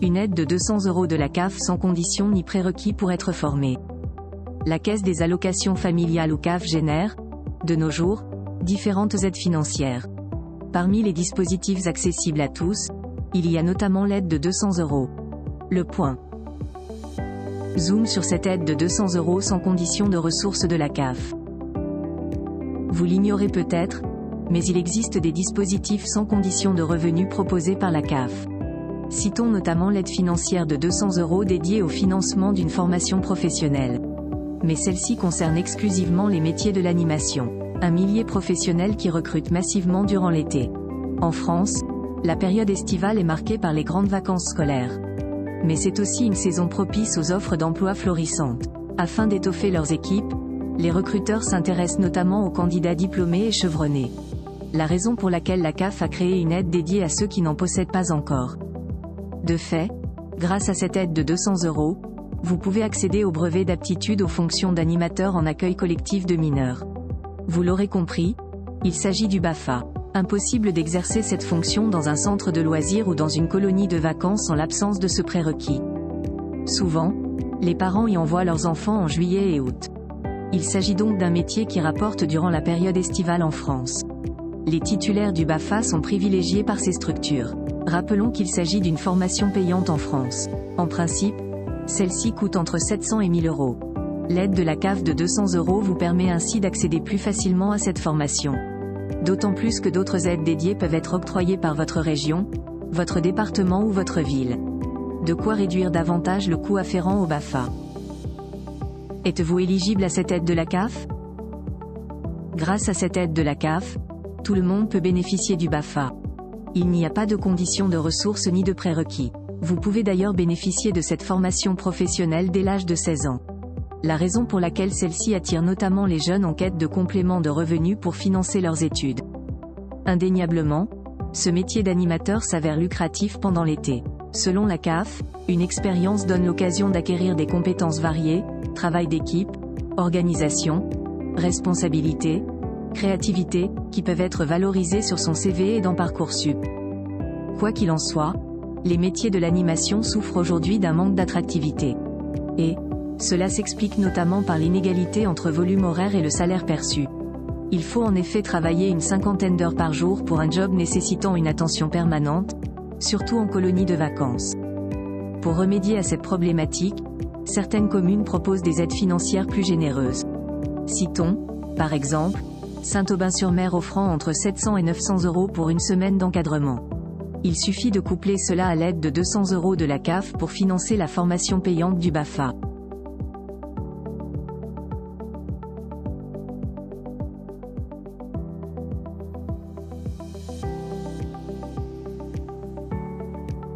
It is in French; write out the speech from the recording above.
Une aide de 200 € de la CAF sans condition ni prérequis pour être formé. La Caisse des allocations familiales ou CAF génère, de nos jours, différentes aides financières. Parmi les dispositifs accessibles à tous, il y a notamment l'aide de 200 €. Le point. Zoom sur cette aide de 200 € sans condition de ressources de la CAF. Vous l'ignorez peut-être, mais il existe des dispositifs sans condition de revenus proposés par la CAF. Citons notamment l'aide financière de 200 € dédiée au financement d'une formation professionnelle. Mais celle-ci concerne exclusivement les métiers de l'animation. Un millier professionnels qui recrutent massivement durant l'été. En France, la période estivale est marquée par les grandes vacances scolaires. Mais c'est aussi une saison propice aux offres d'emploi florissantes. Afin d'étoffer leurs équipes, les recruteurs s'intéressent notamment aux candidats diplômés et chevronnés. La raison pour laquelle la CAF a créé une aide dédiée à ceux qui n'en possèdent pas encore. De fait, grâce à cette aide de 200 €, vous pouvez accéder au brevet d'aptitude aux fonctions d'animateur en accueil collectif de mineurs. Vous l'aurez compris, il s'agit du BAFA. Impossible d'exercer cette fonction dans un centre de loisirs ou dans une colonie de vacances en l'absence de ce prérequis. Souvent, les parents y envoient leurs enfants en juillet et août. Il s'agit donc d'un métier qui rapporte durant la période estivale en France. Les titulaires du BAFA sont privilégiés par ces structures. Rappelons qu'il s'agit d'une formation payante en France. En principe, celle-ci coûte entre 700 et 1000 €. L'aide de la CAF de 200 € vous permet ainsi d'accéder plus facilement à cette formation. D'autant plus que d'autres aides dédiées peuvent être octroyées par votre région, votre département ou votre ville. De quoi réduire davantage le coût afférent au BAFA. Êtes-vous éligible à cette aide de la CAF? Grâce à cette aide de la CAF, tout le monde peut bénéficier du BAFA. Il n'y a pas de conditions de ressources ni de prérequis. Vous pouvez d'ailleurs bénéficier de cette formation professionnelle dès l'âge de 16 ans. La raison pour laquelle celle-ci attire notamment les jeunes en quête de compléments de revenus pour financer leurs études. Indéniablement, ce métier d'animateur s'avère lucratif pendant l'été. Selon la CAF, une expérience donne l'occasion d'acquérir des compétences variées, travail d'équipe, organisation, responsabilité, créativité, qui peuvent être valorisées sur son CV et dans Parcoursup. Quoi qu'il en soit, les métiers de l'animation souffrent aujourd'hui d'un manque d'attractivité. Et cela s'explique notamment par l'inégalité entre volume horaire et le salaire perçu. Il faut en effet travailler une 50aine d'heures par jour pour un job nécessitant une attention permanente, surtout en colonie de vacances. Pour remédier à cette problématique, certaines communes proposent des aides financières plus généreuses. Citons, par exemple, Saint-Aubin-sur-Mer offrant entre 700 et 900 € pour une semaine d'encadrement. Il suffit de coupler cela à l'aide de 200 € de la CAF pour financer la formation payante du BAFA.